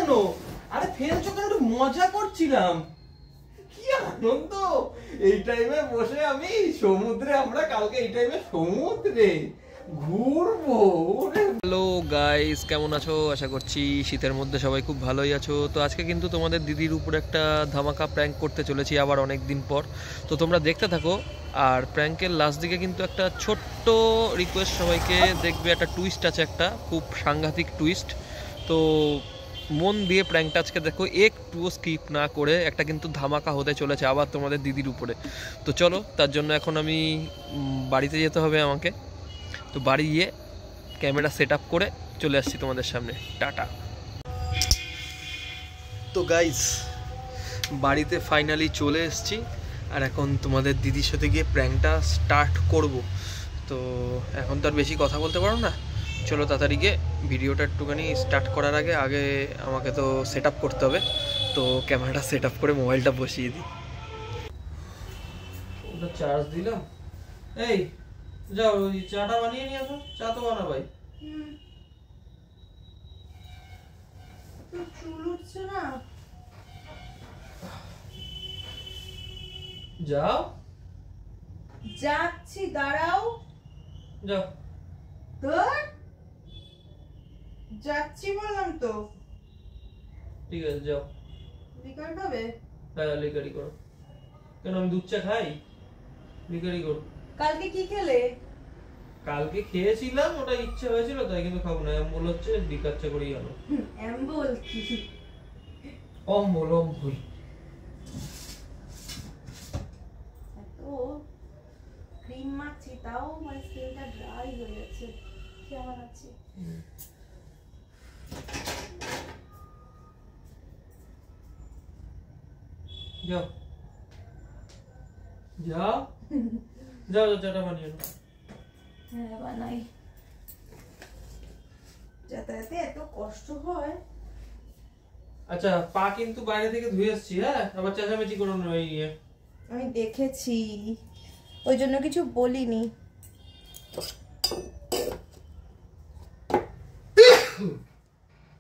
কেন? আরে ফেলছো কেন? একটু মজা করছিলাম। কি আনন্দ এই টাইমে বসে আমি সমুদ্রে, আমরা কালকে এই টাইমে সমুদ্রে ঘুরবো। হ্যালো গাইস, কেমন আছো? আশা করছি শীতের মধ্যে সবাই খুব ভালোই আছো। তো আজকে কিন্তু তোমাদের দিদির উপর একটা ধামাকা প্র্যাঙ্ক করতে চলেছি আবার অনেক দিন পর। তো তোমরা দেখতে থাকো। আর প্র্যাঙ্কের লাস্ট দিকে কিন্তু একটা ছোট্ট রিকোয়েস্ট সবাইকে, দেখবে একটা টুইস্ট আছে, একটা খুব সাংঘাতিক টুইস্ট। তো মন দিয়ে প্র্যাঙ্কটা আজকে দেখো, একটুও স্কিপ না করে। একটা কিন্তু ধামাকা হতে চলেছে আবার তোমাদের দিদির উপরে। তো চলো, তার জন্য এখন আমি বাড়িতে যেতে হবে আমাকে। তো বাড়ি গিয়ে ক্যামেরা সেট আপ করে চলে আসছি তোমাদের সামনে। টাটা। তো গাইস, বাড়িতে ফাইনালি চলে এসেছি। আর এখন তোমাদের দিদির সাথে গিয়ে প্র্যাঙ্কটা স্টার্ট করব। তো এখন তো আর বেশি কথা বলতে পারো না, চলো তাড়াতাড়ি গিয়ে ভিডিওটা একটুখানি স্টার্ট করার আগে আমাকে তো সেট আপ করতে হবে। তো ক্যামেরাটা সেট আপ করে মোবাইলটা বসিয়ে দিই। ওটা চার্জ দিলাম। এই যাও, ওই চাটা বানিয়ে নিয়ে আসো। চা তো বানাবাই। চুল উঠছে না। যাও। যাচ্ছি, দাঁড়াও। যাও। তোর যাচ্ছি বললাম তো। ঠিক আছে, যাও। লিকার খাবে? হ্যাঁ, লিকারি করো। কেন, আমি দুধ চা খাই? লিকারি করো। কালকে কি খেলে? কালকে খেয়েছিলাম, ওটা ইচ্ছে হয়েছিল তাই, কিন্তু খাবো না। অম্বল হচ্ছে, লিকার চা করেই আনো। অ্যাম্বল কি? অম্বল, অম্বল। এত ক্রিম মাখছি তাও আমার স্কিনটা ড্রাই হয়ে যাচ্ছে। কেমন আছে? যাও যাও যাও, চাটা বানিয়ে নাও। হ্যাঁ, বানাই। যাতায়াতে এত কষ্ট হয়। আচ্ছা, পা কিন্তু বাইরে থেকে ধুয়ে এসছি। হ্যাঁ, আবার চেঁচামেচি করো না। আমি দেখেছি, ওই জন্য কিছু বলিনি।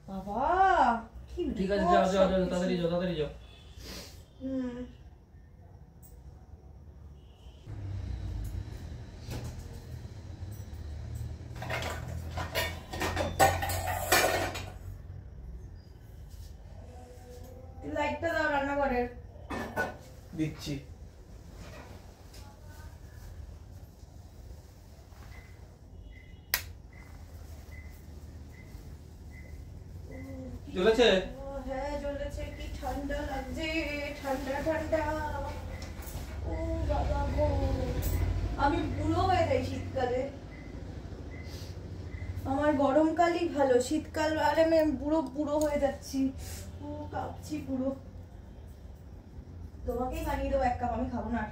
বাবা কি ঠিক আছে, যাও যাও যাও, তাড়াতাড়ি যাও, তাড়াতাড়ি যাও। লাইটটা দাও রান্নাঘরের। দিচ্ছি। জ্বলেছে? হ্যাঁ জ্বলেছে। কি ঠান্ডা লাগছে, ঠান্ডা ঠান্ডা। ও বাবা গো, আমি বুড়ো হয়ে যাই শীতকালে। আমার গরমকালই ভালো, শীতকাল আর আমি বুড়ো বুড়ো হয়ে যাচ্ছি। ও কাঁপছি পুরো। তোমাকেই বানিয়ে দেবো এক কাপ, আমি খাবো না।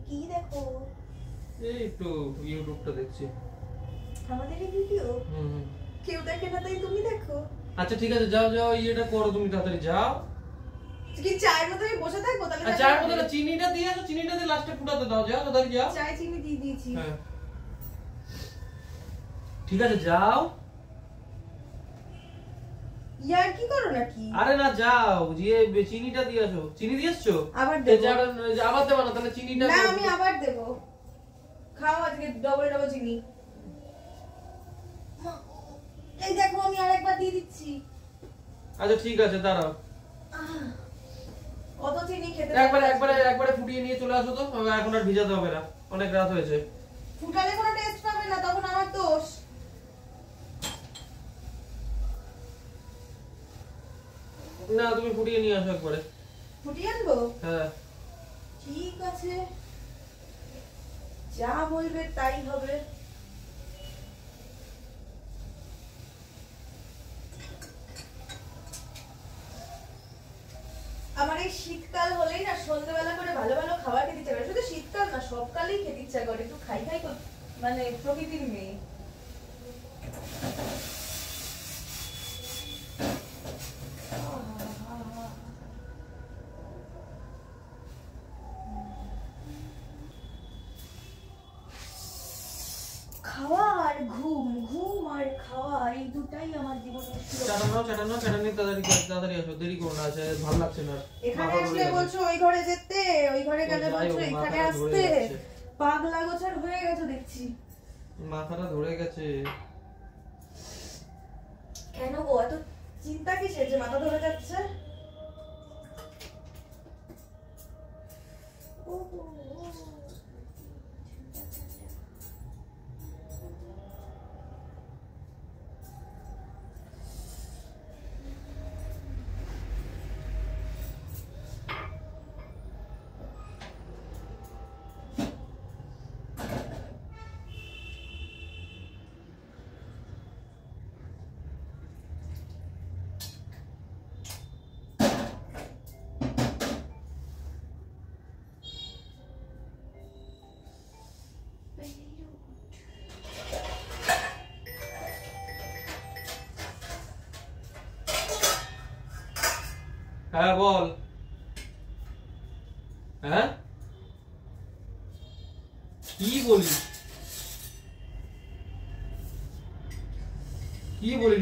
কি দেখো? এই তো ইউটিউবটা দেখছি। আমাদের এই ভিডিও কেউ দেখে না, তাই তুমি দেখো। আচ্ছা ঠিক আছে, যাও যাও, ইয়েটা করো তুমি, তাড়াতাড়ি যাও। কি চায়ের মধ্যে আমি বসে থাকবো তাহলে? আর চায়ের মধ্যে চিনিটা দিয়ে আসো, চিনিটা দিয়ে লাস্টে ফুটাতে দাও, যাও তাড়াতাড়ি যাও। চায় চিনি দিয়ে দিয়েছি। হ্যাঁ ঠিক আছে যাও। ইয়ার কি করো নাকি? আরে না যাও, গিয়ে চিনিটা দিয়ে আসো। চিনি দিয়ে আসছো? আবার দেবো। আবার দেবো না, তাহলে চিনিটা না আমি আবার দেবো। খাও আজকে ডবল ডবল চিনি। এই দেখো আমি আরেকবার দিয়ে দিচ্ছি। আচ্ছা ঠিক আছে দাঁড়াও। অত চিনি খেতে একবারে ফুটিয়ে নিয়ে চলে আসো তো, এখন আর ভিজাতে হবে না, অনেক রাত হয়েছে। ফুটালে কোনো টেস্ট পাবে না, তখন আমার দোষ। না তুমি ফুটিয়ে নিয়ে আসো একবারে। ফুটিয়ে আনবো? হ্যাঁ ঠিক আছে, যা বলবে তাই হবে। আমার এই শীতকাল হলেই না সন্ধ্যাবেলা করে ভালো ভালো খাবার খেতে ইচ্ছা করে। শুধু শীতকাল না, সব কালেই খেতে ইচ্ছা করে। একটু খাই খাই মানে প্রকৃতির মেয়ে। খাওয়া আর ঘুম, ঘুম আর খাওয়া, এই দুটাই আমার জীবনের চাটানো তাড়াতাড়ি আসো, দেরি করো না, আছে ভালো লাগছে না। এখানে আসলে বলছো ওই ঘরে যেতে, ওই ঘরে গেলে বলছো এখানে আসতে। পাগলা গোছার হয়ে গেছে দেখছি। মাথাটা ধরে গেছে। কেন গো এত চিন্তা কিসের যে মাথা ধরে যাচ্ছে? হ্যাঁ বল। হ্যাঁ কি বলি,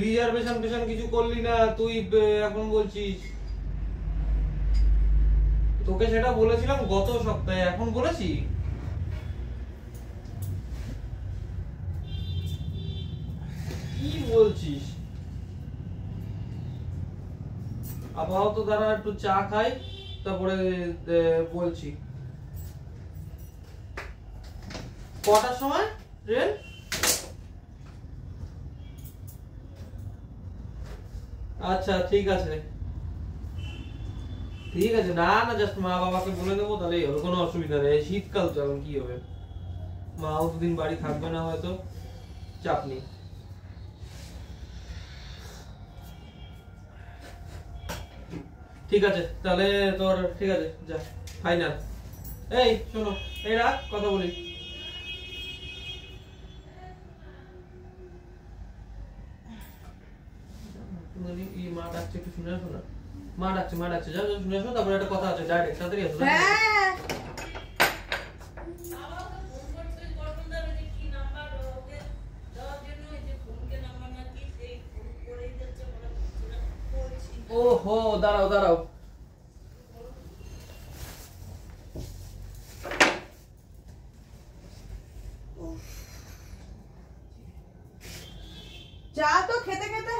রিজার্ভেশন কিছু করলি না তুই, এখন বলছিস? তোকে সেটা বলেছিলাম গত সপ্তাহে, এখন বলেছি? কি বলছিস? আপাতত দাঁড়া একটু চা খাই, তারপরে বলছি। কটার সময় ট্রেন? আচ্ছা ঠিক আছে ঠিক আছে। না না জাস্ট মা বাবাকে বলে দেবো, তাহলেই হলো, কোনো অসুবিধা নেই। শীতকাল তো এখন কি হবে, মাও দুদিন বাড়ি থাকবে না হয়তো, চাপ নেই। ঠিক আছে তাহলে তোর, ঠিক আছে যা ফাইনাল। এই শোনো, এই রাখ কথা বলি। মা ডাকছে, একটু শুনে আসো না। মা ডাকছে, যাও শুনে আসো, তারপরে একটা কথা আছে, ডাইরেক্ট তাড়াতাড়ি আসো। হ্যাঁ ওহো দাঁড়াও। চা তো খেতে খেতে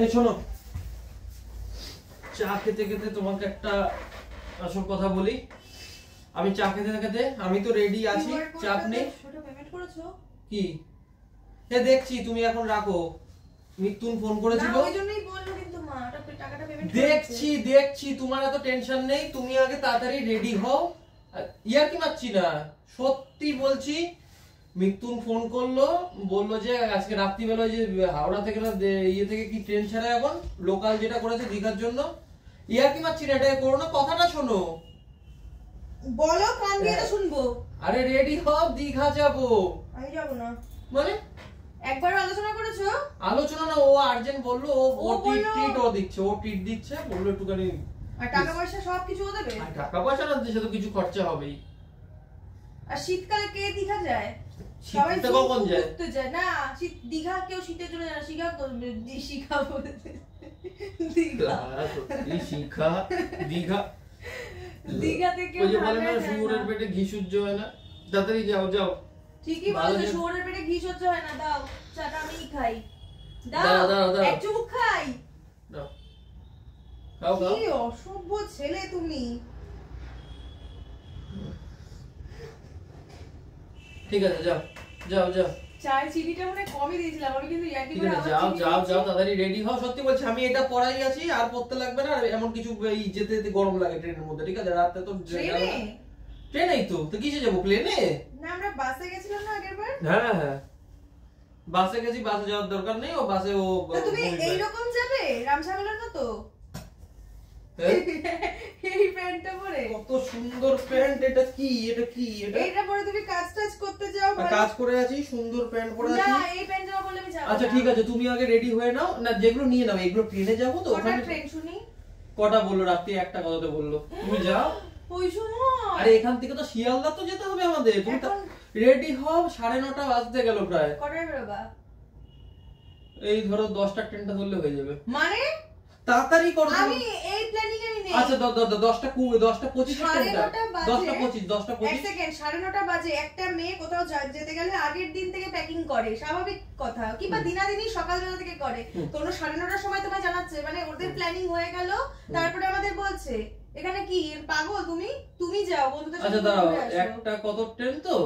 এই শোনো, চা খেতে খেতে তোমাকে একটা আসল কথা বলি। আমি চা খেতে খেতে, আমি তো রেডি আছি, চাপ নেই। পেমেন্ট করেছো কি? দেখছি, তুমি এখন রাখো। মিতুন ফোন করেছিল, ওই জন্যই বললো, কিন্তু মা ওটা টাকাটা পেমেন্ট দেখছি দেখছি, তোমার এত টেনশন নেই, তুমি আগে তাড়াতাড়ি রেডি হও। ইয়ার কি মারছি না, সত্যি বলছি। মিতুন ফোন করলো, বললো যে আজকে রাত্রিবেলা যে হাওড়া থেকে না ইয়ে থেকে কি ট্রেন ছাড়া এখন লোকাল যেটা করেছে দীঘার জন্য। ইয়ার কি মারছি না, এটা করো না, কথাটা শোনো। বলো, কান দিয়ে তো শুনবো। আরে রেডি হও, দীঘা যাবো। আমি যাবো না মানে একবার আলোচনা করেছো? আলোচনা না, ও আর্জেন্ট বললো, ও ট্রিট ও দিচ্ছে, ও ট্রিট দিচ্ছে, বললো একটুখানি। আর টাকা পয়সা সব কিছু ও দেবে? আর টাকা পয়সা না দিচ্ছে তো কিছু খরচা হবেই। আর শীতকালে কে দীঘা যায়? সবাই শীতে কখন যায়? ঘুরতে যায় না, শীত দীঘা কেউ শীতের জন্য যায় না। শিখা বলতে দীঘা, সত্যি শিখা দীঘা। দীঘাতে কেউ ওই যে বলে না যায় না। শুয়োরের পেটে ঘি সহ্য হয় না, তাড়াতাড়ি যাও যাও। ঠিকই বলেছো, শুয়োরের পেটে ঘি সহ্য হয় না। দাও চাটা আমিই খাই। দাও, দাও, দাও। এক চুমুক খাই। দাও, খাও খাও। কি অসভ্য ছেলে তুমি। ঠিক আছে, যাও যাও যাও। চায়ের চিনিটা মনে কমই দিয়েছিলাম আমি, কিন্তু একই ঠিক করে আছে, আবার যাও চিনি যাও দিয়েছি। যাও, তাড়াতাড়ি রেডি হও। সত্যি বলছি, আমি এটা পরাই আছি, আর পড়তে লাগবে না। আর এমন কিছু এই যেতে যেতে গরম লাগে ট্রেনের মধ্যে, ঠিক আছে? রাতে তো ট্রেনে? ট্রেনেই তো কিসে যাবো, প্লেনে? না আমরা বাসে গেছিলাম না আগের বার। হ্যাঁ হ্যাঁ, বাসে গেছি, বাসে যাওয়ার দরকার নেই, ও বাসে ও তো তুমি এই রকম যাবে রামসাগরের মতো? হ্যাঁ? এই প্যান্টটা পরে? কত সুন্দর প্যান্ট, এটা কি এটা কি এটা? এইটা পরে তুমি কাজ টাজ করতে যাও ভালো। কাজ করে আছি, সুন্দর প্যান্ট পরে আছি। না এই প্যান্ট জামা পরলে আমি যাব না। আচ্ছা ঠিক আছে, তুমি আগে রেডি হয়ে নাও না, যেগুলো নিয়ে নাও, এগুলো ট্রেনে যাবো তো। কটা ওখানে ট্রেন শুনি? কটা বললো? রাত্রি 1টা কততে বললো? তুমি যাও। ওই সময় আরে এখান থেকে তো শিয়ালদা তো যেতে হবে আমাদের। তুমি এখন রেডি হও, 9:30 বাজতে গেল প্রায়। কটায় বেরোবা? এই ধরো 10টার ট্রেনটা ধরলে হয়ে যাবে। মানে তাড়াতাড়ি করো তুমি। আমি এই প্ল্যানিং আমি নেই। আচ্ছা 10:25 ট্রেনটা। 10:25 এক সেকেন্ড, 9:30 বাজে। একটা মেয়ে কোথাও যেতে গেলে আগের দিন থেকে প্যাকিং করে, স্বাভাবিক কথা। কিংবা দিনাদিনই সকালবেলা থেকে করে। তোমরা 9:30টার সময় তোমায় জানাচ্ছে, মানে ওদের প্ল্যানিং হয়ে গেল, তারপরে আমাদের বলছে। এখানে কি পাগল তুমি? তুমি যাও বন্ধুদের আচ্ছা সাথে দাঁড়াও, ঘুরে আসো। একটা কত ট্রেন তো?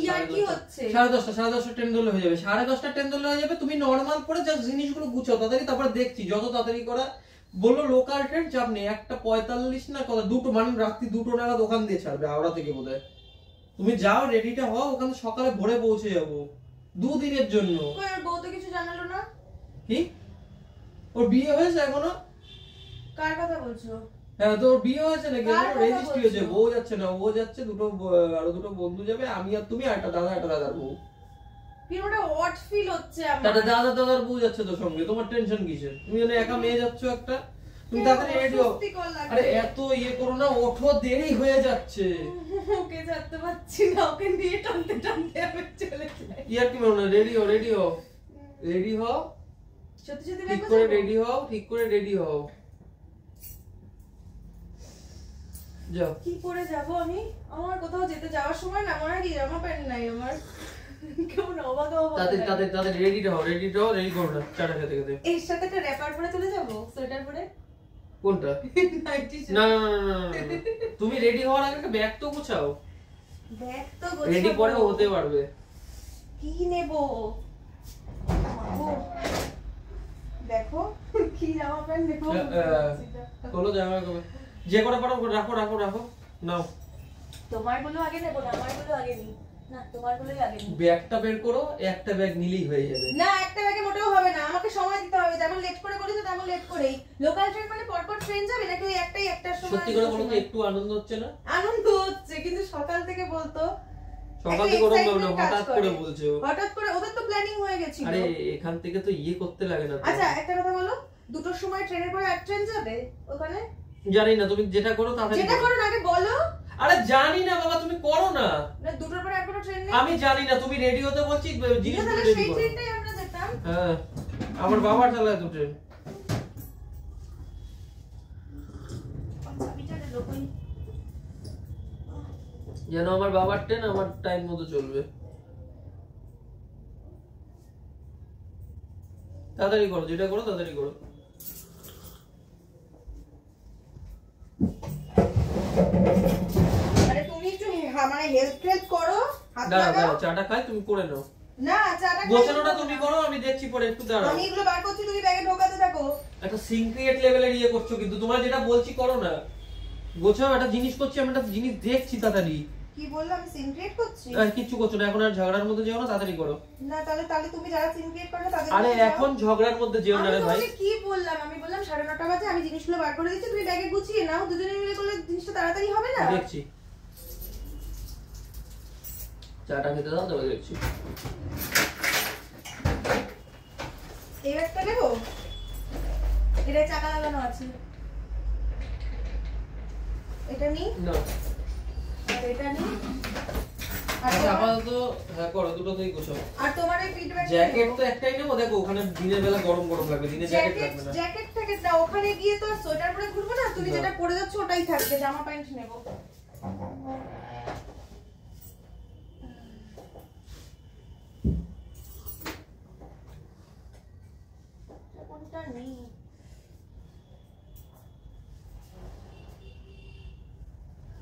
ইয়ার কি হচ্ছে? 10:30 ট্রেন ধরলে হয়ে যাবে। 10:30 ট্রেন ধরলে হয়ে যাবে। তুমি নরমাল পরে জাস্ট জিনিসগুলো গুছাও তাড়াতাড়ি, তারপরে দেখছি যত তাড়াতাড়ি করা। বললো লোকাল ট্রেন, চাপ নেই। 1:45 না কত, 2টো, মানে রাত্রি 2টো নাগাদ ওখান দিয়ে ছাড়বে, হাওড়া থেকে বোধহয়। তুমি যাও, রেডিটা হও, ওখানে সকালে ভোরে পৌঁছে যাবো 2 দিনের জন্য। কই ওর বউ তো কিছু জানালো না? কি? ওর বিয়ে হয়েছে এখনো? কার কথা বলছো? হ্যাঁ, তো ওর বিয়ে হয়েছে নাকি? কার কথা রেজিস্ট্রি হয়েছে। বলছো? বউ যাচ্ছে না, ও যাচ্ছে, আরো দুটো বন্ধু যাবে, আমি আর তুমি, আর একটা দাদার বউ। কি ওটা অড ফিল হচ্ছে আমার। দাদার বউ যাচ্ছে তো সঙ্গে। তোমার টেনশন কিসের? তুমি জানো একা মেয়ে যাচ্ছ একটা, তুমি তাড়াতাড়ি রেডি হও। অস্বস্তিকর লাগছে। আরে এত ইয়ে করো না, ওঠো, দেরি হয়ে যাচ্ছে। ওকে ছাড়তে পারছি না, ওকে নিয়ে টানতে টানতে আমি চলে যাই। ইয়ার কি মনে হয়? রেডি হও, রেডি হও, রেডি হও, সত্যি সত্যি ঠিক ব্যাগ করে গোছাবো? রেডি হও, ঠিক করে রেডি হও। যাও। কি করে যাব আমি? আমার কোথাও যেতে যাওয়ার সময় না মনে হয় কি জামা প্যান্ট নাই আমার। কেমন অবাক অবাক লাগে। তাদের রেডি হও, রেডি করো না, চাটা খেতে খেতে। এর সাথে একটা র‍্যাপার পরে চলে যাব, সোয়েটার পরে। কোনটা? নাইটি না না না না, না, না। তুমি রেডি হওয়ার আগে একটা ব্যাগ তো গুছাও। ব্যাগ তো গোছাবো। রেডি পরে হতে পারবে। কি নেব? দেখো কি জামা প্যান্ট নেব। বলো জামা কবে? যে কটা পারো রাখো রাখো রাখো, নাও। তোমার গুলো আগে নেব না, আমার গুলো আগে নিই। না তোমার গুলোই আগে নিই। ব্যাগটা বের করো, একটা ব্যাগ নিলেই হয়ে যাবে। না একটা ব্যাগে মোটেও হবে না, আমাকে সময় দিতে হবে। যেমন লেট করে করেছো তেমন লেট করেই। লোকাল ট্রেন মানে পরপর ট্রেন যাবে নাকি ওই একটার সময়? সত্যি করে বলো তো, একটু আনন্দ হচ্ছে না? আনন্দ হচ্ছে, কিন্তু সকাল থেকে বলতো। সকাল থেকে ওরকম ভাবে না, হঠাৎ করে বলছো। হঠাৎ করে ওদের তো প্ল্যানিং হয়ে গেছিল। আরে এখান থেকে তো ইয়ে করতে লাগে না তো। আচ্ছা একটা কথা বলো, 2টোর সময় ট্রেনের পরে এক ট্রেন যাবে ওখানে? জানি না, তুমি যেটা করো তাড়াতাড়ি যেটা করো না আগে বলো। আরে জানি না বাবা, তুমি করো না। না 2টোর পরে আর কোনো ট্রেন নেই? আমি জানি না, তুমি রেডি হতে বলছি, জিনিসগুলো তাহলে রেডি সেই করো। ট্রেনটাই আমরা যেতাম। হ্যাঁ, আমার বাবার চালায় তো ট্রেন। চাবিটা দে লোকই। যেন আমার বাবার ট্রেন আমার টাইম মতো চলবে। তাড়াতাড়ি করো, যেটা করো তাড়াতাড়ি করো। আরে তুমি একটু মানে হেল্প করো, হাত দাঁড়াও লাগাও। দাঁড়াও, চাটা খাই, তুমি করে নাও। না চাটা গোছানোটা তুমি করো, আমি দেখছি পরে, একটু দাঁড়াও। আমি এগুলো বার করছি, তুমি ব্যাগে ঢোকাতে থাকো। একটা সিক্রেট লেভেলের ইয়ে করছো, কিন্তু তোমার যেটা বলছি করো না। গোছাও, একটা জিনিস করছি, আমি একটা জিনিস দেখছি তাড়াতাড়ি। কি বললাম, আমি সিনক্রিয়েট করছি? আর কিছু করছো না এখন, আর ঝগড়ার মধ্যে যেও না, তাড়াতাড়ি করো। না তাহলে তুমি যারা সিনক্রিয়েট করো তাদের আরে এখন ঝগড়ার মধ্যে যেও না রে ভাই। আমি কি বললাম, আমি বললাম 9:30 বাজে, আমি জিনিসগুলো বার করে দিচ্ছি, তুমি ব্যাগে গুছিয়ে নাও, দুজনে মিলে করলে জিনিসটা তাড়াতাড়ি হবে না? দেখছি, চাটা খেতে দাও, তবে দেখছি। এই ব্যাগটা নেবো, এটা চাকা লাগানো আছে, এটা নি না আর এটা নি। আচ্ছা আপাতত হ্যাঁ করো, দুটোতেই গোছাও। আর তোমার এই ফিডব্যাক জ্যাকেট তো একটাই নেবো, দেখো ওখানে দিনের বেলা গরম গরম লাগবে, দিনে জ্যাকেট লাগবে না। জ্যাকেট থাকে না, ওখানে গিয়ে তো সোয়েটার পরে ঘুরবো না, তুমি যেটা পরে যাচ্ছ ওটাই থাকবে, জামা প্যান্ট নেবো। কোনটা নেই,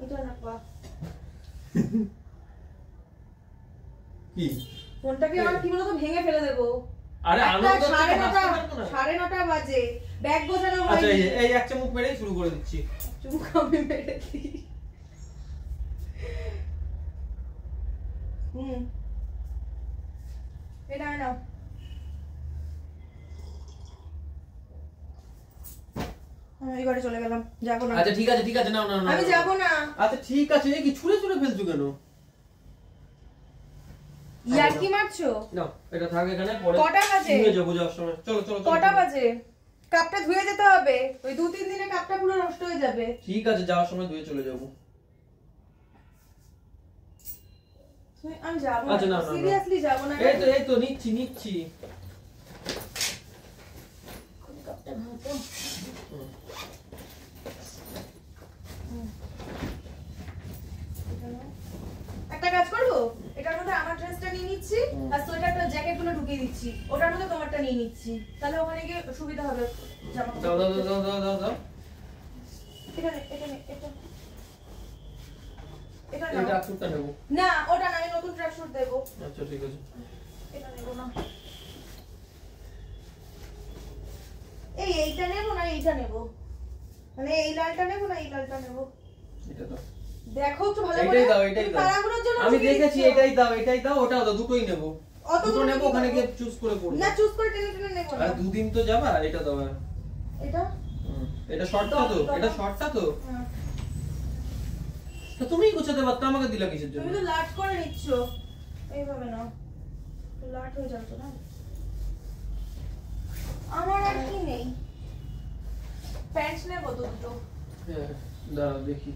এটা না পা কি ফোনটাকে আমার কি বলতো ভেঙে ফেলে দেবো। আরে আনন্দ 9:30 বাজে, ব্যাগ গোছানো হয়নি। আচ্ছা এই এক চামচ মেরেই শুরু করে দিচ্ছি। চুমুক আমি মেরে দিই। এটা নাও। আমি ঘরে চলে গেলাম, যাবো না। আচ্ছা ঠিক আছে নাও নাও নাও। আমি যাবো না। আচ্ছা ঠিক আছে, এই কি ছুঁড়ে ছুঁড়ে ফেলছো কেন? ইয়ার কি মারছো? নাও এটা থাক এখানে, পরে কটা বাজে? নিয়ে যাবো যাওয়ার সময়। চলো চলো চলো। কটা বাজে? কাপটা ধুয়ে যেতে হবে, ওই 2-3 দিনে কাপটা পুরো নষ্ট হয়ে যাবে। ঠিক আছে, যাওয়ার সময় ধুয়ে চলে যাবো। আমি যাবো আচ্ছা না, না না সিরিয়াসলি যাবো না। এই তো নিচ্ছি। কাপটা ভাঙতো। একটা কাজ করবো, এটার মধ্যে আমার ড্রেসটা নিয়ে নিচ্ছি আর সোয়েটারটা জ্যাকেটগুলো ঢুকিয়ে দিচ্ছি, ওটার মধ্যে তোমারটা নিয়ে নিচ্ছি, তাহলে ওখানে গিয়ে সুবিধা হবে জামা দাও এটা এটা এটা নাও। আকুরটা নেব না ওটা না, আমি নতুন ট্র্যাক স্যুট দেবো। আচ্ছা ঠিক আছে। এটা নেবো না, এইটা নেবো না এইটা নেবো, মানে এই লালটা নেবো না এই লালটা নেবো। এটা দাও, দেখো একটু ভালো করে, এটাই দাও তুমি তাড়াহুড়োর জন্য আমি ঢুকিয়ে দেখেছি। দিচ্ছ। এটাই দাও ওটাও দাও, দুটোই নেব। অত দুটো দুটো নেব, কি ওখানে করবো? গিয়ে চুজ করে পড়ব। না চুজ করে টেনে নেবো না। আর দুদিন তো যাবা, এটা দাও। এটা এটা শর্টটা তো, এটা শর্টটা তো। হ্যাঁ। তো তুমিই গোছাতে পারতো, আমাকে দিলা কিসের জন্য? তুমি তো লাট করে নিচ্ছ, এইভাবে নাও, তো লাট হয়ে যাবে না। আমার আর কি নেই, প্যান্ট নেবো তো দুটো। হ্যাঁ দাঁড়াও দেখি।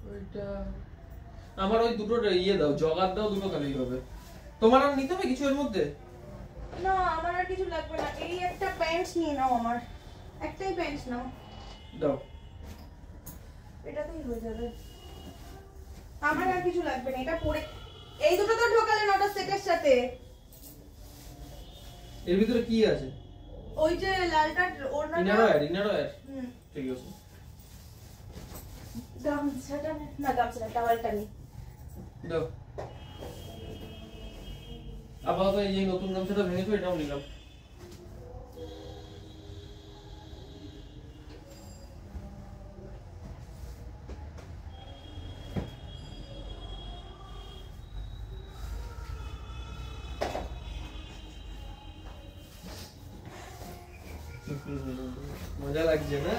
ওইটা আমার ওই দুটো ইয়ে দাও, জগার দাও দুটো, তাহলেই হবে। তোমার আর নিতে হবে কিছু এর মধ্যে? না আমার আর কিছু লাগবে না, এই একটা প্যান্ট নিয়ে নাও, আমার একটাই প্যান্ট নাও, দাও। এটাতেই হয়ে যাবে, আমার আর কিছু লাগবে না, এটা পরে এই দুটো তো ঢোকালে না, ওটা সেটের সাথে। এর ভিতরে কি আছে? ওই যে লালটা ওড়নাটা, ইনার ওয়্যার। হুম ঠিক আছে। গামছাটা না, গামছাটা টাওয়ালটা নি দাও। আপাতত এই যে নতুন গামছাটা ভেঙেছো, এটাও নিলাম। মজা লাগছে না?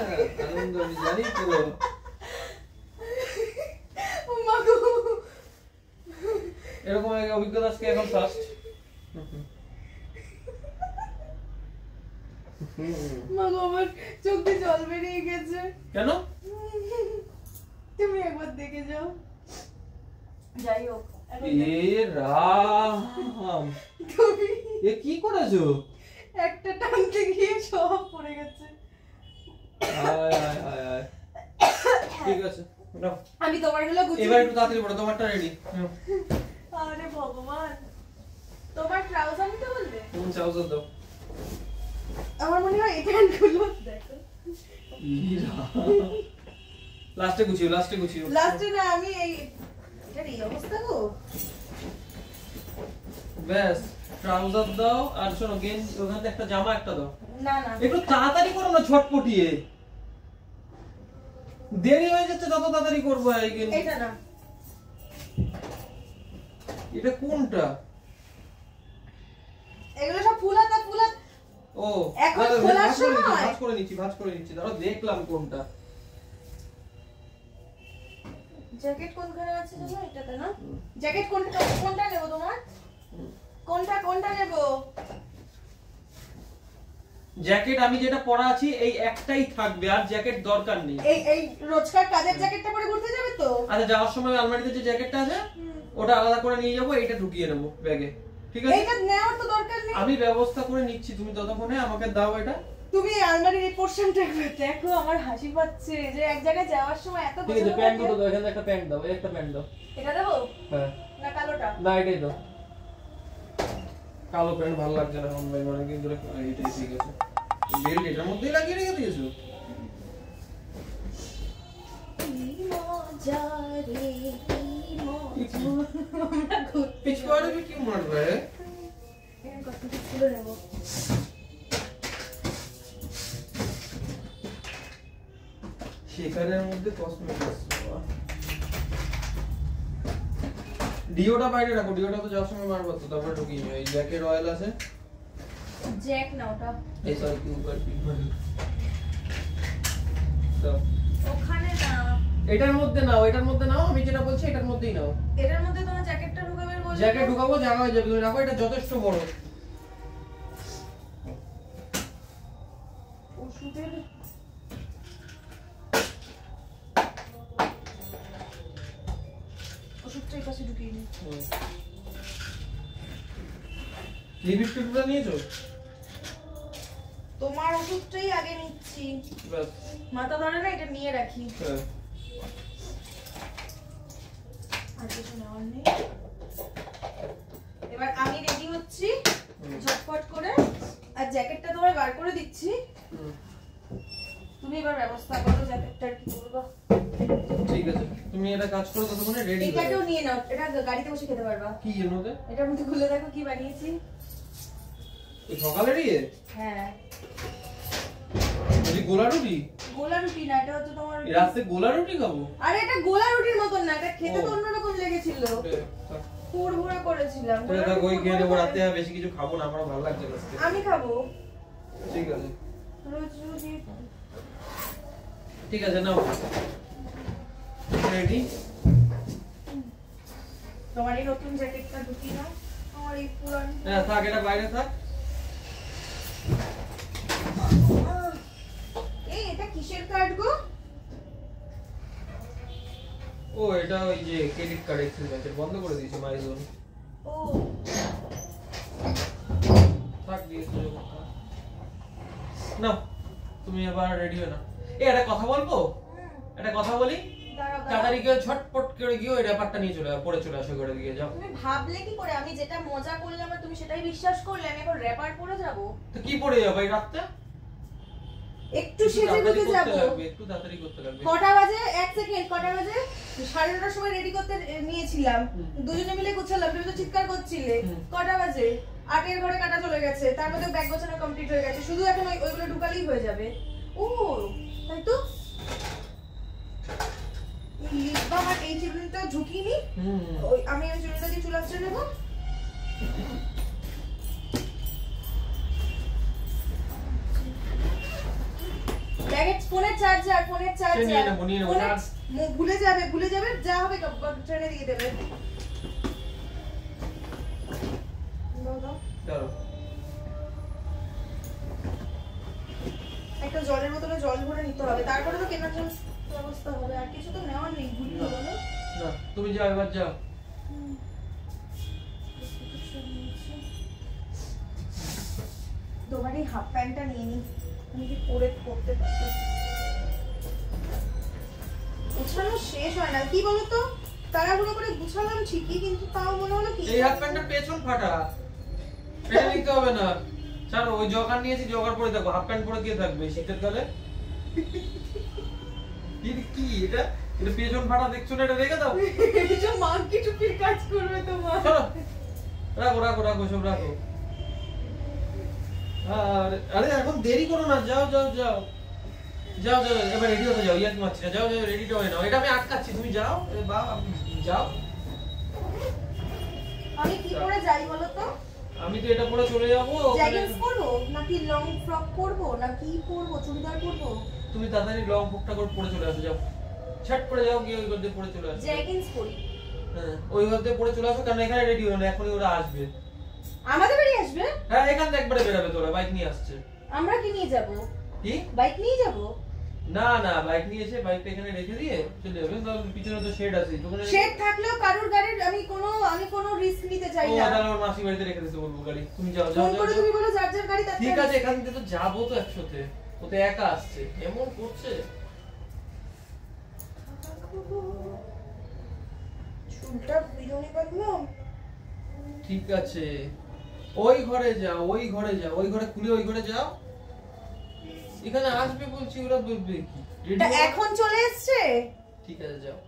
আনন্দ আমি জানি তো। মাগো এরকম একটা অভিজ্ঞতা আজকে এখন ফার্স্ট। মাগো আমার চোখ দিয়ে জল বেরিয়ে গেছে। কেন? তুমি একবার দেখে যাও। যাই হোক, এ রাম, তুমি এ কি করেছো? একটা টানতে গিয়ে সব পড়ে গেছে। আয় ঠিক আছে নাও। আমি তোমার গুলো গুছিয়ে, এবার একটু তাড়াতাড়ি পড়ো, তোমারটা রেডি। আরে ভগবান, তোমার ট্রাউজার নিতে বলবে? তুমি ট্রাউজার দাও। আমার মনে হয় এই প্যান্ট গুলো দেখো লাস্টে গুছিও লাস্টে না আমি এই এটা এই অবস্থা গো। ব্যাস ট্রাউজার দাও আর শোনো গেঞ্জি ওখানে একটা জামা একটা দাও। না না একটু তাড়াতাড়ি করো না, ছটপটিয়ে দেরি হয়ে যাচ্ছে, তত তাড়াতাড়ি করবো। এই গেঞ্জি এটা না, এটা কোনটা? এগুলো সব ফুলাতা ও এখন খোলার সময় ভাঁজ করে নিচ্ছি দাঁড়াও, দেখলাম কোনটা। জ্যাকেট কোনখানে আছে জানো? এটাতে না? জ্যাকেট কোনটা নেব তোমার? কোনটা নেব? জ্যাকেট আমি যেটা পরা আছি এই একটাই থাকবে, আর জ্যাকেট দরকার নেই। এই রোজকার কাজের জ্যাকেটটা পরে ঘুরতে যাবে তো? আচ্ছা যাওয়ার সময় আলমারিতে যে জ্যাকেটটা আছে ওটা আলাদা করে নিয়ে যাবো, এইটা ঢুকিয়ে নেবো ব্যাগে, ঠিক আছে? এইটা নেওয়ার তো দরকার নেই, আমি ব্যবস্থা করে নিচ্ছি, তুমি ততক্ষণে আমাকে দাও এটা। তুমি আলমারির এই পোরশনটা দেখো, আমার হাসি পাচ্ছে যে এক জায়গায় যাওয়ার সময় এত ঠিক আছে, প্যান্ট দুটো দাও, এখানে একটা প্যান্ট দাও, এই একটা প্যান্ট দাও। এটা দেবো? হ্যাঁ না কালোটা? না এটাই দাও। কালো প্যান্ট ভালো লাগছে না, অনেকদিন ধরে এইটাই ঠিক আছে। বেল্ট এটার মধ্যেই লাগিয়ে রেখে দিয়েছো? पिछवाड़े में क्यों मर रहा है? সেখানের মধ্যে কসমেটিক্স ডিওটা বাইরে রাখো, ডিওটা তো যাওয়ার সময় মারবো তো, তারপরে ঢুকিয়ে নিও। এই জ্যাকেট অয়েল আছে, জ্যাক না ওটা, এই সরি কি উপর পিন তো ওখানে না, এটার মধ্যে নাও, এটার মধ্যে নাও, আমি যেটা বলছি এটার মধ্যেই নাও। এটার মধ্যে তোমার জ্যাকেটটা ঢুকাবে বলছো? জ্যাকেট ঢুকাবো, জায়গা হয়ে যাবে, তুমি রাখো, এটা যথেষ্ট বড়। ওষুধের ওষুধটা এই পাশে ঢুকিয়ে নি। লিপস্টিকটা নিয়েছো? তোমার ওষুধটাই আগে নিচ্ছি, বাস মাথা ধরে না, এটা নিয়ে রাখি। হ্যাঁ আর কিছু নেওয়ার নেই। এবার আমি রেডি হচ্ছি ঝটপট করে, আর জ্যাকেটটা তোমার বার করে দিচ্ছি, তুমি এবার ব্যবস্থা করো জ্যাকেটটার কি করবা। ঠিক আছে, তুমি এটা কাজ করো, ততক্ষণে রেডি হয়ে এটাও নিয়ে নাও, এটা গাড়িতে বসে খেতে পারবা। কি এর মধ্যে? এটার মধ্যে খুলে দেখো কি বানিয়েছি। এই সকালেরই হ্যাঁ এই গোলা রুটি? গোলা রুটি না, এটা হচ্ছে তোমার এই রাতে গোলা রুটি খাবো? আরে এটা গোলা রুটির মতন না, এটা খেতে তো অন্যরকম লেগেছিল, পুরভুরা করেছিলাম। তো এটা কই খেয়ে নেবো রাতে, আর বেশি কিছু খাবো না, আমার ভালো লাগছে আজকে। আমি খাবো। ঠিক আছে রোজ রুটি। ঠিক আছে নাও রেডি। তোমার এই নতুন জ্যাকেটটা ঢুকিয়ে নাও, আমার এই পুরানো। হ্যাঁ থাক, এটা বাইরে থাক। এই এটা কিসের কার্ড গো? ও এটা ওই যে ক্রেডিট কার্ড, এক্সিস ব্যাংকের, বন্ধ করে দিয়েছে মাইজোন। ও থাক দিয়েছো না, তুমি এবার রেডি হয়ে না। একটা কথা বলবো, একটা কথা বলি, দাঁড়াও তাড়াতাড়ি গিয়ে ঝটপট করে গিয়ে ওই ব্যাপারটা নিয়ে পড়ে চলে আসো, ঘরে গিয়ে যাও। তুমি ভাবলে কি করে আমি যেটা মজা করলাম আর তুমি সেটাই বিশ্বাস করলে আমি এখন র‍্যাপার পরে যাব? তো কি পড়ে যাবো এই রাতটা? একটু সেজে গুজে যাব, একটু তাড়াতাড়ি করতে লাগবে। কটা বাজে? এক সেকেন্ড, কটা বাজে? 9:30টার সময় রেডি করতে নিয়েছিলাম, দুজনে মিলে গুছালাম, তুমি তো চিৎকার করছিলে। কটা বাজে? 8 এর ঘরে কাটা চলে গেছে, তার মধ্যে ব্যাগ গোছানো কমপ্লিট হয়ে গেছে, শুধু এখন ওইগুলো ঢুকালেই হয়ে যাবে। ও তাই তো, লিপ বাম আর এই চিরুনিটা ঢুকিয়ে নি, ওই আমি ওই চিরুনিটা দিয়ে চুল আঁচড়ে নেবো। ব্যাগের ফোনের চার্জার ভুলে যাবে, যা হবে ট্রেনে দিয়ে দেবে। একটা জলের বোতলে জল ভরে নিতে হবে, তারপরে তো কেনার জন্য ব্যবস্থা হবে, আর কিছু তো নেওয়ার নেই। ভুলি না তুমি যাও, এবার যাও। তোমার এই হাফ প্যান্টটা নিয়ে নি, আমি কি পড়তে পারবো? গুছানো শেষ হয় না, কি বলতো, তাড়াহুড়ো করে গুছালাম ঠিকই, কিন্তু তাও মনে হলো কি এই হাফ প্যান্টটা পেছন ফাটা, এটা নিতে হবে না, ছাড়ো। ওই জগার নিয়েছি, জগার পরে দেখো, হাফ প্যান্ট পরে কে থাকবে শীতের কালে? কি এটা? এটা পেছন ফাটা দেখছো না, এটা রেখে দাও। এই যে মাংকি টুপির কাজ করবে তোমার। চলো রাখো রাখো রাখো সব রাখো। আরে এখন দেরি করো না, যাও যাও যাও যাও যাও, এবার রেডি হতে যাও, ইয়ার মারছি না, যাও যাও রেডিটা হয়ে নাও। এটা আমি আটকাচ্ছি, তুমি যাও। যাও। আমি কি করে যাই বলো তো? আমি তো এটা পরে চলে যাবো। জ্যাগিংস পরবো নাকি লং ফ্রক পরবো নাকি পরবো, চুড়িদার পরবো? তুমি তাড়াতাড়ি লং ফ্রকটা করে পরে চলে আসো, যাও ছাট করে যাও, গিয়ে ওই ঘর দিয়ে পরে চলে আসো। জ্যাগিংস পরি। হ্যাঁ ওই ঘর দিয়ে পরে চলে আসো, কারণ এখানে রেডি হলো না, এখনই ওরা আসবে। আমাদের বাড়ি আসবে? হ্যাঁ এখান থেকে একবারে বেরাবে, তোরা বাইক নিয়ে আসছে। আমরা কি নিয়ে যাব? কি বাইক নিয়ে যাব? না না, বাইক নিয়ে এসে বাইকটা এখানে রেখে দিয়ে চলে যাবে। তাহলে পিছনে তো শেড আছে, দোকানে শেড থাকলেও কারুর গাড়ির আমি কোনো রিস্ক নিতে চাই ও না। তাহলে ওর মাসি বাড়িতে রেখে দিতে বলবো গাড়ি। তুমি যাও যাও ফোন করে যাও। তুমি বলো যার যার গাড়ি তার। ঠিক আছে, এখান থেকে তো যাবো তো একসাথে, ও তো একা আসছে, এমন করছে। চুলটা বিরুনি বাঁধলাম। ঠিক আছে, ওই ঘরে যাও, ওই ঘরে যাও, ওই ঘরে খুলে ওই ঘরে যাও। এখানে আসবে বলছি, ওরা বলবে কি তা এখন চলে এসেছে? ঠিক আছে যাও।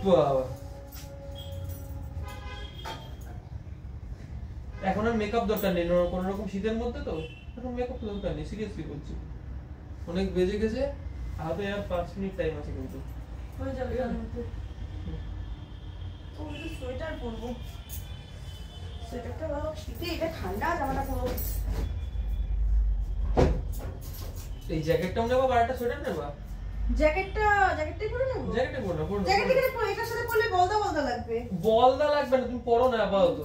বাবা এখন আর মেকআপ দরকার নেই, কোন রকম শীতের মধ্যে তো এখন মেকআপ দরকার নেই, সিরিয়াসলি বলছি। অনেক বেজে গেছে, হাতে আর 5 মিনিট টাইম আছে কিন্তু। হয়ে যাবে তার মধ্যে। ওই তো সোয়েটার পরবো। সোয়েটারটা বাবা শীতে, এটা ঠান্ডা জামাটা পরবো। এই জ্যাকেটটাও নেবো আর একটা সোয়েটার নেবো। জ্যাকেটটাই পরে নেবো। জ্যাকেটে পরো না, পরো না। জ্যাকেট এখানে পরে, এটার সাথে পরলে বলদা বলদা লাগবে। বলদা লাগবে না, তুমি পরো না আপাতত।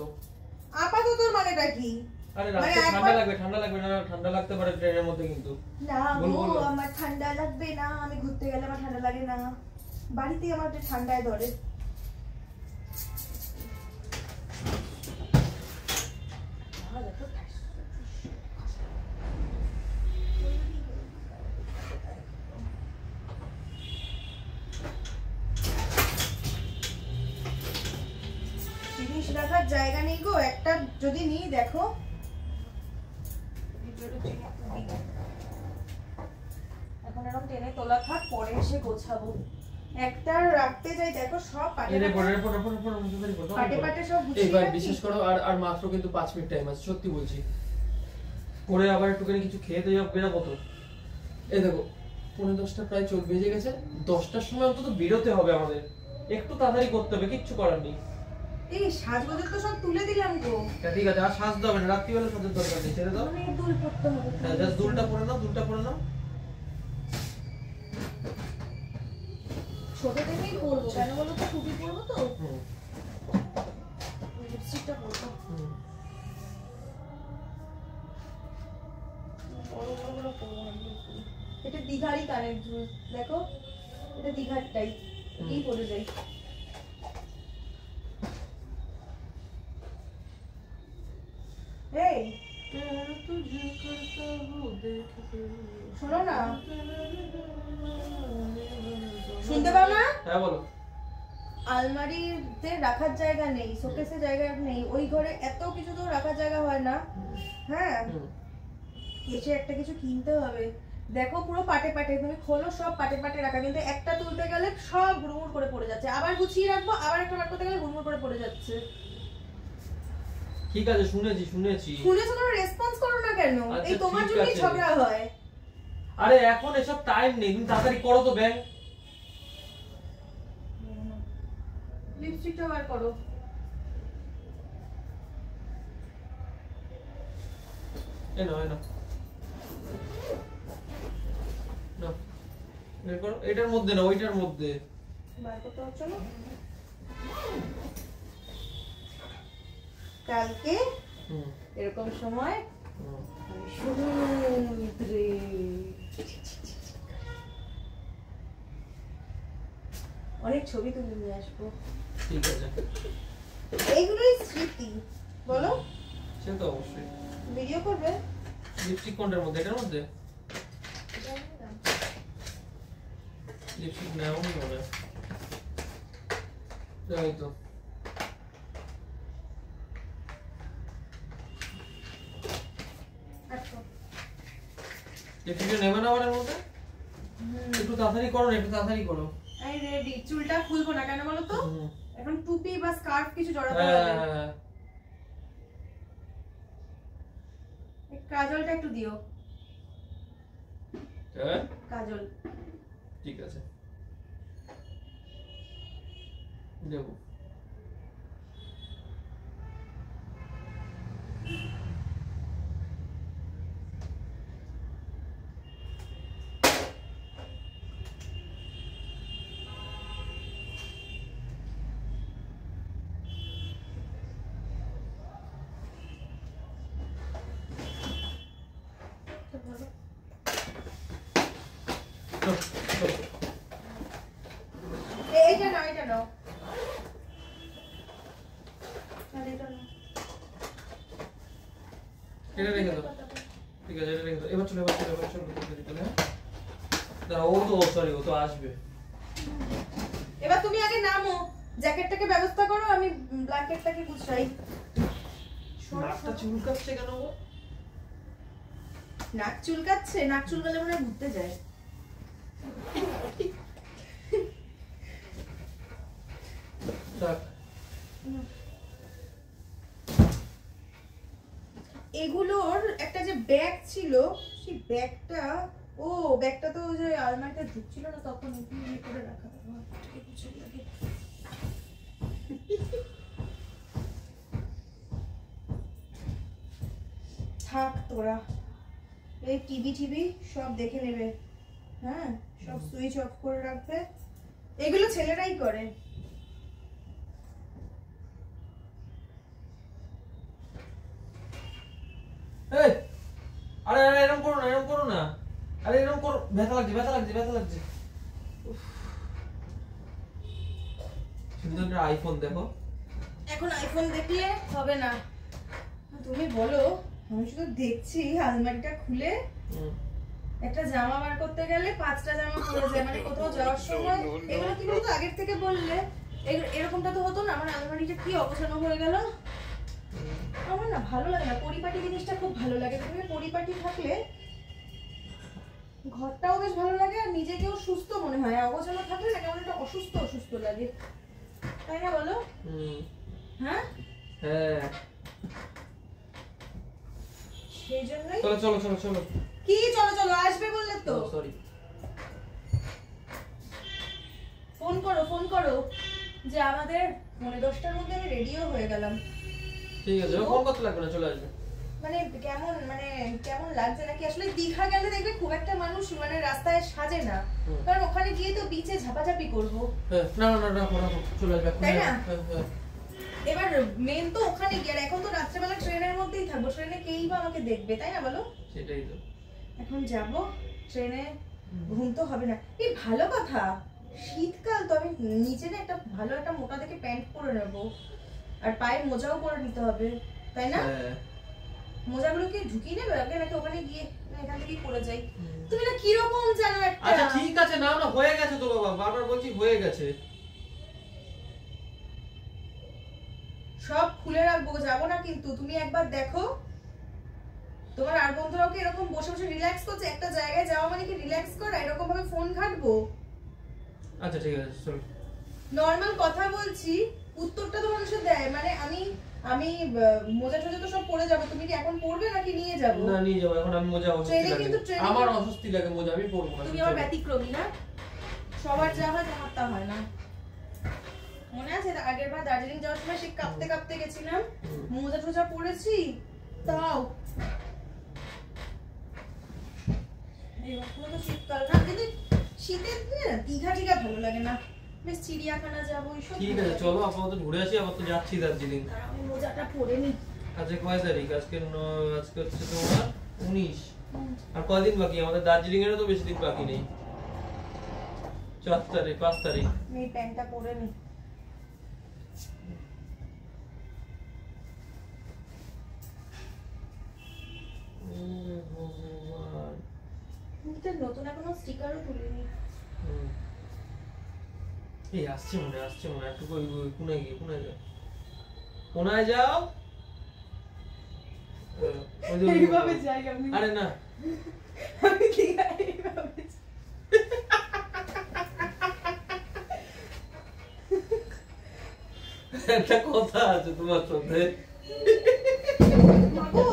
আপাতত মানেটা কি? আরে মানে রাতে ঠান্ডা একবার- লাগবে, ঠান্ডা লাগবে না, ঠান্ডা লাগতে পারে ট্রেনের মধ্যে কিন্তু। না বল, গো, বল। আমার ঠান্ডা লাগবে না, আমি ঘুরতে গেলে আমার ঠান্ডা লাগে না, বাড়িতে আমার একটু ঠান্ডায় ধরে। জিনিস রাখার জায়গা নেই গো, একটা যদি নিই দেখো। এখন এরকম টেনে তোলা থাক, পরে এসে গোছাবো। একটা রাখতে যাই দেখো, সব পাটে এরে পড়ে পাটে পড়ে পড়ে পড়ে মুখে পড়ে পাটে পাটে সব গুছিয়ে এইবার রাখি। বিশেষ করো, আর মাত্র কিন্তু 5 মিনিট টাইম আছে, সত্যি বলছি। পরে আবার একটুখানি কিছু খেয়ে দিয়ে বেরাবো তো। এই দেখো 9:45 প্রায় বেজে গেছে, 10টার সময় অন্তত বেরোতে হবে আমাদের, একটু তাড়াতাড়ি করতে হবে, কিচ্ছু করার নেই। এই সাজগোজের তো সব তুলে দিলাম গো। ঠিক আছে, আর সাজতে হবে না, রাত্রিবেলা সাজার দরকার নেই, ছেড়ে দাও। মানে দুল পড়তে হবে। হ্যাঁ জাস্ট দুলটা পরে নাও, দুলটা পরে নাও। ছোট থেকেই পরবো, কেন বলো তো, টুপি পরবো তো, হুম লিপস্টিকটা পরবো। হুম। বড় বড় গুলো পরবো না, এগুলো পরি। এটা দীঘারই কানের দুল, দেখো এটা দীঘারটাই, এই পরে যাই। এই শোনো না, শুনতে পাও না? হ্যাঁ বলো। আলমারিতে রাখার জায়গা নেই, শোকেসে জায়গা নেই, ওই ঘরে এত কিছু তো রাখার জায়গা হয় না। হ্যাঁ হুম। এসে একটা কিছু কিনতে হবে। দেখো পুরো পাটে পাটে, তুমি খোলো সব পাটে পাটে রাখা, কিন্তু একটা তুলতে গেলে সব হুড়মুড় করে পড়ে যাচ্ছে, আবার গুছিয়ে রাখবো, আবার একটা বার করতে গেলে হুড়মুড় করে পড়ে যাচ্ছে। ঠিক আছে, শুনেছি শুনেছি। শুনেছো, তোমরা রেসপন্স করো না কেন? আচ্ছা, এই তোমার ঠিক জন্যই আছে। ঝগড়া হয়। আরে এখন এসব টাইম নেই, তুমি তাড়াতাড়ি করো তো ব্যাং। লিপস্টিকটা বার করো। এই নাও না বের করো, এটার মধ্যে না ওইটার মধ্যে বার করতে হচ্ছে না। কালকে এরকম সময় আমি সমুদ্রে অনেক ছবি তুলে নিয়ে আসবো। ঠিক আছে, এইগুলোই স্মৃতি। বলো, সে তো অবশ্যই। ভিডিও করবে? লিপস্টিক কোনটার মধ্যে? এটার মধ্যে লিপস্টিক নেওয়া মনে হয়। এই তো লিপস্টিক নেবে না আমার মধ্যে। একটু তাড়াতাড়ি করো না, একটু তাড়াতাড়ি করো। এই রেডি। চুলটা খুলবো না কেন বলো তো? এখন টুপি বা স্কার্ফ কিছু জড়াতে হ্যাঁ হবে। হ্যাঁ এই কাজলটা একটু দিও। হ্যাঁ কাজল ঠিক আছে দেবো। এইটা নাও, এটা নাও। আর এটা নাও। এটা রেখে দাও। ঠিক আছে, এটা রেখে দাও। এবার চলো হ্যাঁ দাঁড়াও, ও তো সরি ও তো আসবে। এবার তুমি আগে নামো, জ্যাকেটটাকে ব্যবস্থা করো, আমি ব্ল্যাঙ্কেটটাকে গুছাই। নাকটা চুলকাচ্ছে কেন ও? নাক চুলকাচ্ছে? নাক চুলকালে মনে হয় ঘুরতে যায়। থাক। এগুলোর একটা যে ব্যাগ ছিল, সেই ব্যাগটা, ও ব্যাগটা তো ওই যে আলমারিতে ঢুকছিল না তখন এখানে করে রাখা। থাক তোরা, এই টিভি সব দেখে নেবে। হ্যাঁ, সব সুইচ অফ করে রাখবে। এগুলো ছেলেরাই করে। এই আরে আরে এরকম করো না, এরকম করো না। আরে এরকম করো, ব্যথা লাগছে। উফ। সুন্দর একটা আইফোন দেখো। এখন আইফোন দেখলে হবে না। তুমি বলো, আমি শুধু দেখছি আলমারিটা খুলে একটা জামা বার করতে গেলে 5টা জামা পরে যায়, মানে কোথাও যাওয়ার সময়। এগুলো কি বলতো, আগের থেকে বললে এরকমটা তো হতো না। আমার আলমারিটা কি অবসান হয়ে গেল। আমার না ভালো লাগে না, পরিপাটি জিনিসটা খুব ভালো লাগে। তুমি পরিপাটি থাকলে ঘরটাও বেশ ভালো লাগে আর নিজেকেও সুস্থ মনে হয়। অগোছালো থাকলে না কেমন একটা অসুস্থ লাগে, তাই না বলো? হ্যাঁ হ্যাঁ সেই জন্যই। চলো কি চলো আসবে বললে তো। সরি, ফোন করো যে আমাদের 10:30টার মধ্যে আমি রেডিও হয়ে গেলাম। ঠিক আছে, ফোন করতে লাগবে না, চলে আসবে। মানে কেমন লাগছে নাকি? আসলে দীঘা গেলে দেখবে খুব একটা মানুষ মানে রাস্তায় সাজে না, কারণ ওখানে গিয়ে তো বিচে ঝাপাঝাপি করবো। না রাখো চলে আসবে, তাই না? এবার মেন তো ওখানে গিয়ে, এখন তো রাত্রেবেলা ট্রেনের মধ্যেই থাকবো, ট্রেনে কেই বা আমাকে দেখবে, তাই না বলো? সেটাই তো। এখন যাব ট্রেনে, ঘুম তো হবে না। এই ভালো কথা, শীতকাল তো, আমি নিচে না একটা ভালো একটা মোটা দেখে প্যান্ট পরে নেবো, আর পায়ের মোজাও পরে নিতে হবে, তাই না? মোজাগুলো কি ঢুকিয়ে নেবে আগে নাকি ওখানে গিয়ে এখান থেকেই পরে যাই? তুমি না কিরকম জানো একটা। আচ্ছা ঠিক আছে, না হয়ে গেছে তো বাবা, বারবার বলছি হয়ে গেছে। সব খুলে রাখবো, যাবো না কিন্তু। তুমি একবার দেখো তোমার আর বন্ধুরাও কি এরকম বসে বসে রিল্যাক্স করছে? একটা জায়গায় যাওয়া মানে কি রিল্যাক্স করা? এরকম ভাবে ফোন ঘাটবো? আচ্ছা ঠিক আছে চল। নরমাল কথা বলছি, উত্তরটা তো মানুষের দেয়। মানে আমি মোজা টোজা তো সব পরে যাবো, তুমি কি এখন পরবে নাকি নিয়ে যাবো? না নিয়ে যাবো, এখন আমি মোজা অস্বস্তি ট্রেনে লাগে। কিন্তু আমার অস্বস্তি লাগে মোজা, আমি পরবো না। তুমি আমার ব্যতিক্রমী না, সবার যা হয় তোমার তা হয় না। মনে আছে আগের বার দার্জিলিং যাওয়ার সময় সে কাঁপতে গেছিলাম, মোজা টোজা পরেছি তাও। এখনো তো শীতকাল না, কিন্তু শীতের দিনে না দীঘা টিঘা ভালো লাগে না, বেশ চিড়িয়াখানা যাবো এইসব। ঠিক আছে চলো আপাতত ঘুরে আসি, আবার তো যাচ্ছি দার্জিলিং। আমি মোজাটা পরে নি। আজকে কয় তারিখ? আজকে আজকে হচ্ছে তোমার 19। আর কয়দিন বাকি আমাদের? দার্জিলিং এরও তো বেশি দিন বাকি নেই। 4 তারিখ 5 তারিখ। এই প্যান্টটা পরে নি। এটা নতুন এখনো স্টিকারও তুলিনি। এই আসছে মনে একটু কোনায় গিয়ে কোনায় যাও। এইভাবে যাই আমি। আরে না আমি কি এইভাবে যাই? একটা কথা আছে তোমার সাথে। মাগো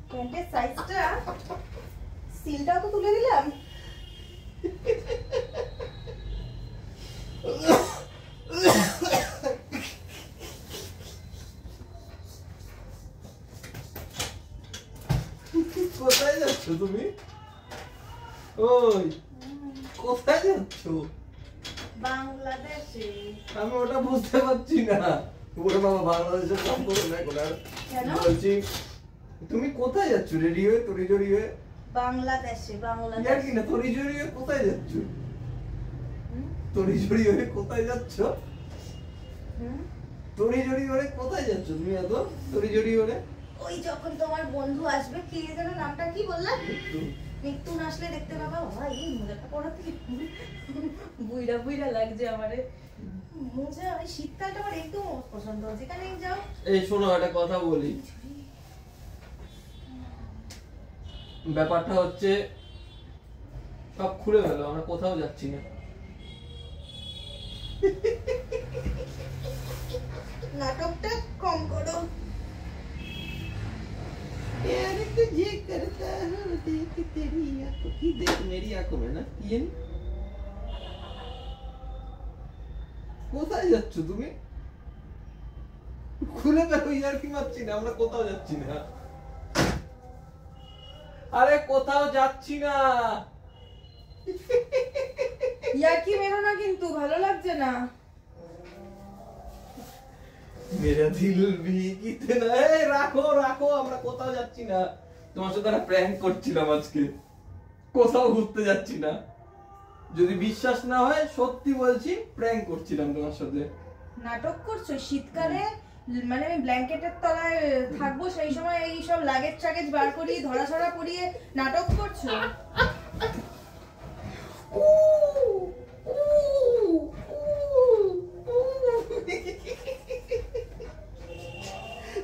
প্যান্টের সাইজটা সিলটাও তো তুলে দিলাম। কোথায় যাচ্ছ তুমি? ওই কোথায় যাচ্ছ? বাংলাদেশে। আমি ওটা বুঝতে পারছি না। ওরে বাবা, বাংলাদেশের সম্পর্ক নাই কোনার। কেন? বলছি তুমি কোথায় যাচ্ছ? রেডি হয়ে তড়িজড়ি হয়ে? বাংলাদেশে। ইয়ার কি না, তড়িজড়ি হয়ে কোথায় যাচ্ছ? তড়িজড়ি হয়ে কোথায় যাচ্ছ? তড়িজড়ি হয়ে কোথায় যাচ্ছ তুমি? এত তড়িজড়ি হয়ে? ওই যখন তোমার বন্ধু আসবে, কি যেন নামটা কি বললা? মিথুন আসলে দেখতে পাবা। বাবা এই মোজাটা পরাতে বুইড়া বুইড়া লাগছে আমারে। মোজা ওই শীতকালটা আমার একদম পছন্দ, যেখানেই যাও। এই শোনো, একটা কথা বলি। ব্যাপারটা হচ্ছে সব খুলে গেল, আমরা কোথাও যাচ্ছি না। নাটকটা কম করো। यार तुझे करता हूँ देख तेरी आंखों की देख मेरी आंखों में ना ये কোথায় যাচ্ছ তুমি? খুলে ফেলো, ইয়ার কি মারছি না, আমরা কোথাও যাচ্ছি না। আরে কোথাও যাচ্ছি না। ইয়ার কি মেরো না, কিন্তু ভালো লাগছে না। মেরা দিল ভি কিতনা, এই রাখো রাখো, আমরা কোথাও যাচ্ছি না। তোমার সাথে একটা প্র্যাঙ্ক করছিলাম আজকে, কোথাও ঘুরতে যাচ্ছি না। যদি বিশ্বাস না হয় সত্যি বলছি, প্র্যাঙ্ক করছিলাম তোমার সাথে। নাটক করছো? শীতকালে মানে আমি ব্ল্যাঙ্কেটের তলায় থাকবো, সেই সময় এই সব লাগেজ টাগেজ বার করিয়ে ধরাছড়া পরিয়ে নাটক করছো?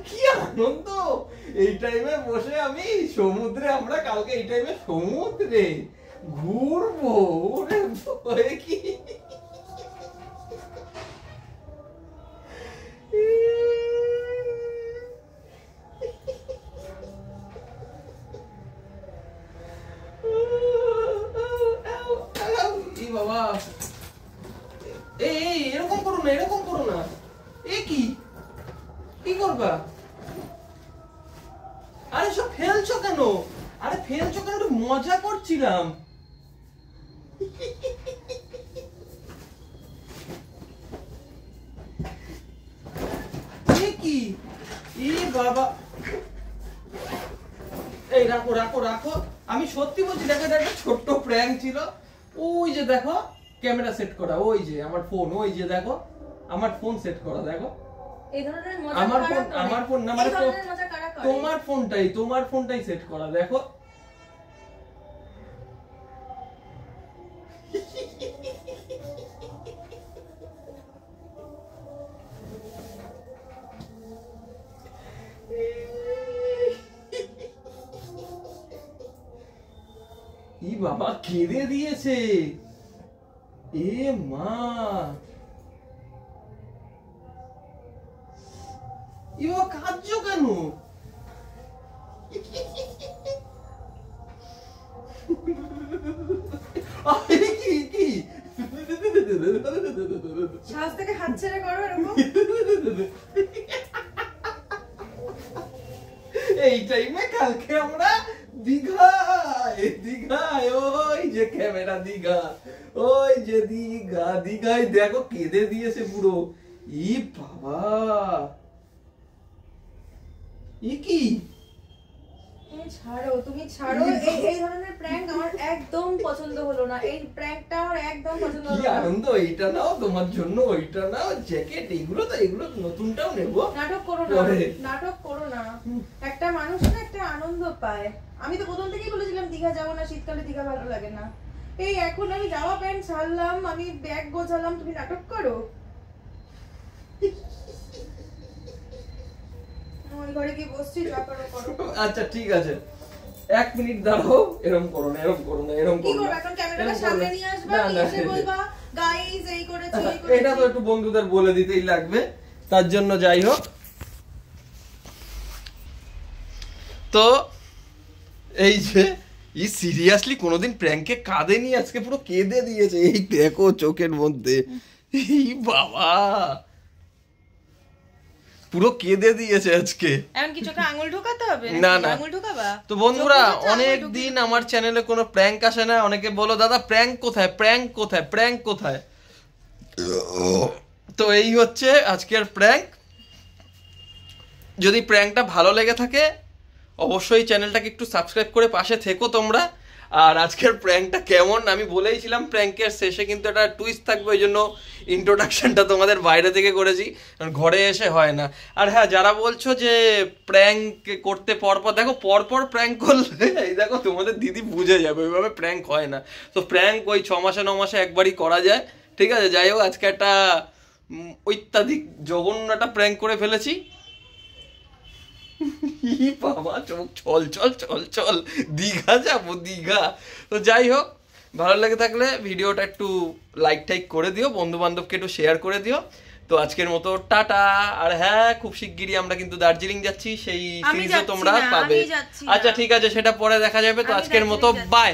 কি আনন্দ এই টাইমে বসে আমি সমুদ্রে, আমরা কালকে এই টাইমে সমুদ্রে ঘুরবো। ওরে ভয় কি! এই বাবা, এই এরকম করো না, এরকম করো না। এ কি কি করবা? আরে সব ফেলছো কেন? আরে ফেলছো কেন? একটু মজা করছিলাম। এ কি? এ বাবা, এই রাখো রাখো রাখো। আমি সত্যি বলছি, দেখো এটা একটা ছোট্ট প্র্যাঙ্ক ছিল। ওই যে দেখো ক্যামেরা সেট করা, ওই যে আমার ফোন, ওই যে দেখো আমার ফোন সেট করা, দেখো। এই ধরনের মজা আমার ফোন না, মানে মজা কারা করে? তোমার ফোনটাই সেট করা, দেখো। ই বাবা, কেঁদে দিয়েছে। এ মা, ই বাবা কাঁদছো কেন? কি কি সাহস থেকে হাত ছেড়ে করো এরকম। এই টাইমে কালকে আমরা দীঘায় ওই যে ক্যামেরা দীঘা, ওই যে দীঘায় দেখো কেঁদে দিয়েছে পুরো। ই বাবা, ই কি ছাড়ো, তুমি ছাড়ো। এই ধরনের প্র্যাঙ্ক আমার একদম পছন্দ হলো না। এই প্র্যাঙ্কটা আমার একদম পছন্দ কি হলো না। আনন্দ, এইটা নাও তোমার জন্য, ওইটা নাও, জ্যাকেট, এগুলো নতুনটাও নেব। নাটক করো না, নাটক করো না। একটা মানুষ না একটা আনন্দ পায়। আমি তো প্রথম থেকেই বলেছিলাম দীঘা যাবো না, শীতকালে দীঘা ভালো লাগে না। এই এখন আমি জামা প্যান্ট ছাড়লাম, আমি ব্যাগ গোছালাম, তুমি নাটক করো। ওই ঘরে কি বসছি, যা করো করো। আচ্ছা ঠিক আছে, 1 মিনিট দাঁড়াও। এরকম করো না, এরকম করো না, এরকম কি করো করবে না। এখন? ক্যামেরাটা সামনে নিয়ে আসবা, নিয়ে এসে বলবা গাইস এই করেছি এই করেছি। এটা তো একটু বন্ধুদের বলে দিতেই লাগবে, তার জন্য যাই হোক। তো এই যে সিরিয়াসলি কোনোদিন প্র্যাঙ্কে কাঁদেনি, আজকে পুরো কেঁদে দিয়েছে। এই দেখো চোখের মধ্যে, এই বাবা পুরো কেঁদে দিয়েছে আজকে। এখন কি চোখে আঙুল ঢোকাতে হবে? না না, আঙুল ঢোকাবা? তো বন্ধুরা অনেক দিন আমার চ্যানেলে কোনো প্র্যাঙ্ক আসে না। অনেকে বলো দাদা প্র্যাঙ্ক কোথায়, প্র্যাঙ্ক কোথায়, প্র্যাঙ্ক কোথায়। তো এই হচ্ছে আজকের প্র্যাঙ্ক। যদি প্র্যাঙ্কটা ভালো লেগে থাকে অবশ্যই চ্যানেলটাকে একটু সাবস্ক্রাইব করে পাশে থেকো তোমরা। আর আজকের প্র্যাঙ্কটা কেমন আমি বলেইছিলাম, প্র্যাঙ্কের শেষে কিন্তু একটা টুইস্ট থাকবে, ওই জন্য ইন্ট্রোডাকশনটা তোমাদের বাইরে থেকে করেছি, কারণ ঘরে এসে হয় না। আর হ্যাঁ, যারা বলছো যে প্র্যাঙ্ক করতে পরপর, দেখো পরপর প্র্যাঙ্ক করলে এই দেখো তোমাদের দিদি বুঝে যাবে, ওইভাবে প্র্যাঙ্ক হয় না। তো প্র্যাঙ্ক ওই 6 মাসে 9 মাসে একবারই করা যায়, ঠিক আছে। যাই হোক, আজকে একটা অত্যাধিক জঘন্য একটা প্র্যাঙ্ক করে ফেলেছি। বাবা চোখ চল চল চল চল, দীঘা যাবো দীঘা। তো যাই হোক, ভালো লেগে থাকলে ভিডিওটা একটু লাইক টাইক করে দিও, বন্ধু বান্ধবকে একটু শেয়ার করে দিও। তো আজকের মতো টাটা। আর হ্যাঁ, খুব শিগগিরই আমরা কিন্তু দার্জিলিং যাচ্ছি, সেই সিরিজও তোমরা পাবে। আচ্ছা ঠিক আছে, সেটা পরে দেখা যাবে। তো আজকের মতো বাই।